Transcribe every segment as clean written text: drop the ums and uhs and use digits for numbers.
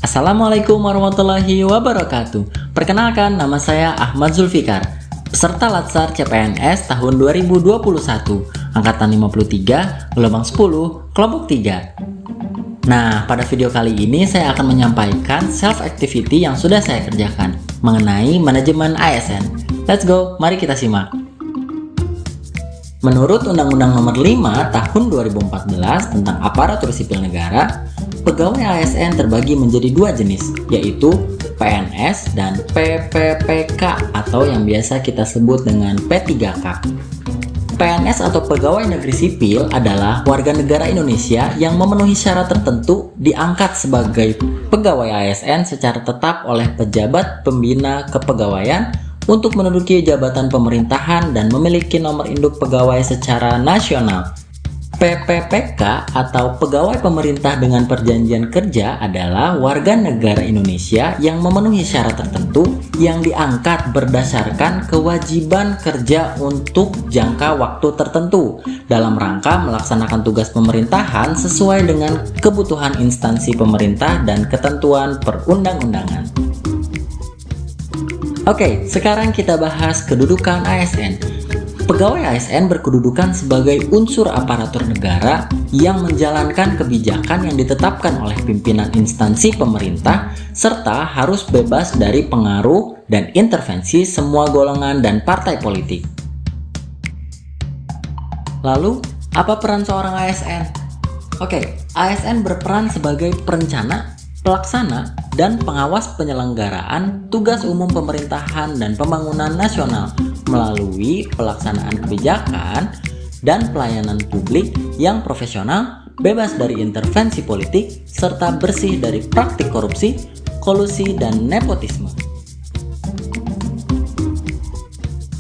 Assalamualaikum warahmatullahi wabarakatuh. Perkenalkan, nama saya Ahmad Zulfikar, peserta Latsar CPNS tahun 2021, angkatan 53, gelombang 10, kelompok 3. Nah, pada video kali ini saya akan menyampaikan self-activity yang sudah saya kerjakan mengenai manajemen ASN. Let's go, mari kita simak. Menurut Undang-Undang Nomor 5 Tahun 2014 tentang Aparatur Sipil Negara, pegawai ASN terbagi menjadi dua jenis, yaitu PNS dan PPPK atau yang biasa kita sebut dengan P3K. PNS atau Pegawai Negeri Sipil adalah warga negara Indonesia yang memenuhi syarat tertentu diangkat sebagai pegawai ASN secara tetap oleh pejabat pembina kepegawaian untuk menduduki jabatan pemerintahan dan memiliki nomor induk pegawai secara nasional. PPPK atau Pegawai Pemerintah dengan Perjanjian Kerja adalah warga negara Indonesia yang memenuhi syarat tertentu yang diangkat berdasarkan kewajiban kerja untuk jangka waktu tertentu dalam rangka melaksanakan tugas pemerintahan sesuai dengan kebutuhan instansi pemerintah dan ketentuan perundang-undangan. Oke, sekarang kita bahas kedudukan ASN. Pegawai ASN berkedudukan sebagai unsur aparatur negara yang menjalankan kebijakan yang ditetapkan oleh pimpinan instansi pemerintah serta harus bebas dari pengaruh dan intervensi semua golongan dan partai politik. Lalu, apa peran seorang ASN? Oke, ASN berperan sebagai perencana, pelaksana, dan pengawas penyelenggaraan tugas umum pemerintahan dan pembangunan nasional melalui pelaksanaan kebijakan dan pelayanan publik yang profesional, bebas dari intervensi politik, serta bersih dari praktik korupsi, kolusi, dan nepotisme.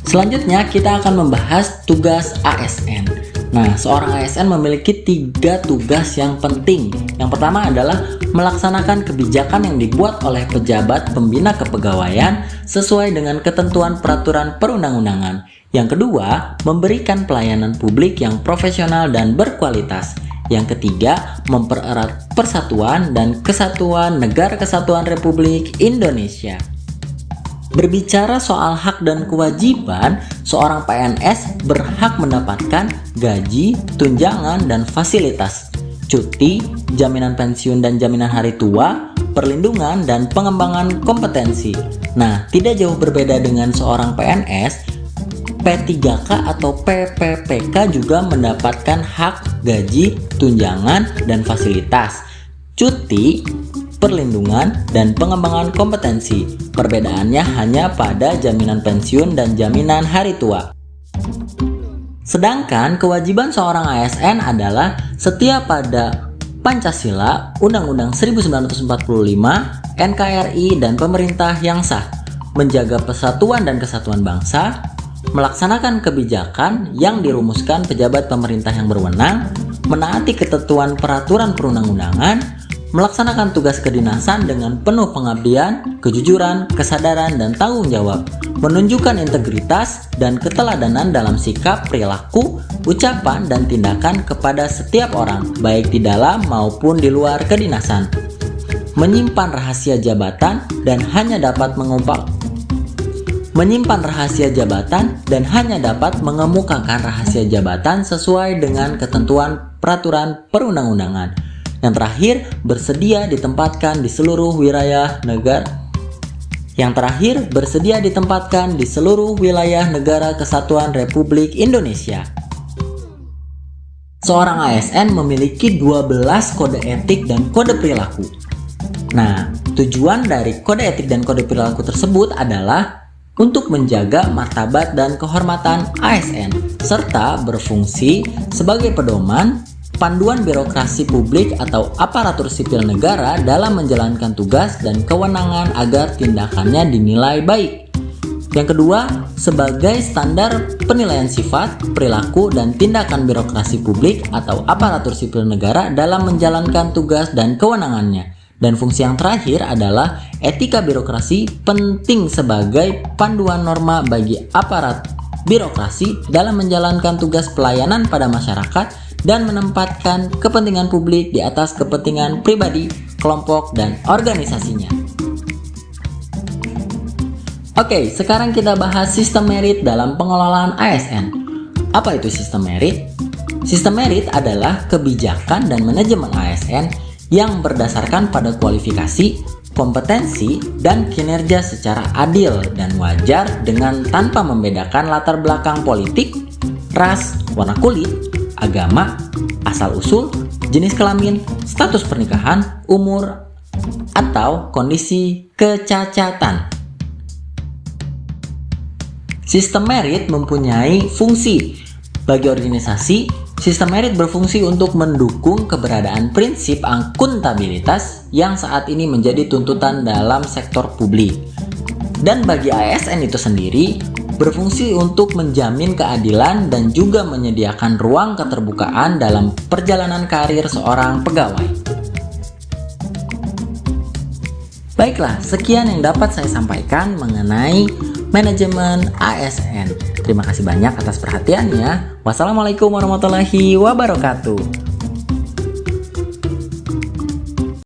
Selanjutnya kita akan membahas tugas ASN. Nah, seorang ASN memiliki 3 tugas yang penting. Yang pertama adalah melaksanakan kebijakan yang dibuat oleh pejabat pembina kepegawaian sesuai dengan ketentuan peraturan perundang-undangan. Yang kedua, memberikan pelayanan publik yang profesional dan berkualitas. Yang ketiga, mempererat persatuan dan kesatuan Negara Kesatuan Republik Indonesia. Berbicara soal hak dan kewajiban, seorang PNS berhak mendapatkan gaji, tunjangan, dan fasilitas, cuti, jaminan pensiun dan jaminan hari tua, perlindungan, dan pengembangan kompetensi. Nah, tidak jauh berbeda dengan seorang PNS, P3K atau PPPK juga mendapatkan hak gaji, tunjangan, dan fasilitas, cuti, perlindungan, dan pengembangan kompetensi. Perbedaannya hanya pada jaminan pensiun dan jaminan hari tua. Sedangkan kewajiban seorang ASN adalah setia pada Pancasila, Undang-Undang 1945, NKRI, dan pemerintah yang sah, menjaga persatuan dan kesatuan bangsa, melaksanakan kebijakan yang dirumuskan pejabat pemerintah yang berwenang, menaati ketentuan peraturan perundang-undangan, melaksanakan tugas kedinasan dengan penuh pengabdian, kejujuran, kesadaran, dan tanggung jawab, menunjukkan integritas dan keteladanan dalam sikap, perilaku, ucapan, dan tindakan kepada setiap orang, baik di dalam maupun di luar kedinasan, menyimpan rahasia jabatan dan hanya dapat mengemukakan rahasia jabatan sesuai dengan ketentuan peraturan perundang-undangan. Yang terakhir, bersedia ditempatkan di seluruh wilayah negara Kesatuan Republik Indonesia. Seorang ASN memiliki 12 kode etik dan kode perilaku. Nah, tujuan dari kode etik dan kode perilaku tersebut adalah untuk menjaga martabat dan kehormatan ASN serta berfungsi sebagai pedoman panduan birokrasi publik atau aparatur sipil negara dalam menjalankan tugas dan kewenangan agar tindakannya dinilai baik. Yang kedua, sebagai standar penilaian sifat, perilaku, dan tindakan birokrasi publik atau aparatur sipil negara dalam menjalankan tugas dan kewenangannya. Dan fungsi yang terakhir adalah etika birokrasi penting sebagai panduan norma bagi aparat birokrasi dalam menjalankan tugas pelayanan pada masyarakat dan menempatkan kepentingan publik di atas kepentingan pribadi kelompok, dan organisasinya. Oke, sekarang kita bahas sistem merit dalam pengelolaan ASN. Apa itu sistem merit? Sistem merit adalah kebijakan dan manajemen ASN yang berdasarkan pada kualifikasi, kompetensi, dan kinerja secara adil dan wajar dengan tanpa membedakan latar belakang politik, ras, warna kulit, agama, asal-usul, jenis kelamin, status pernikahan, umur, atau kondisi kecacatan. Sistem merit mempunyai fungsi. Bagi organisasi, sistem merit berfungsi untuk mendukung keberadaan prinsip akuntabilitas yang saat ini menjadi tuntutan dalam sektor publik. Dan bagi ASN itu sendiri, berfungsi untuk menjamin keadilan dan juga menyediakan ruang keterbukaan dalam perjalanan karir seorang pegawai. Baiklah, sekian yang dapat saya sampaikan mengenai manajemen ASN. Terima kasih banyak atas perhatiannya. Wassalamualaikum warahmatullahi wabarakatuh.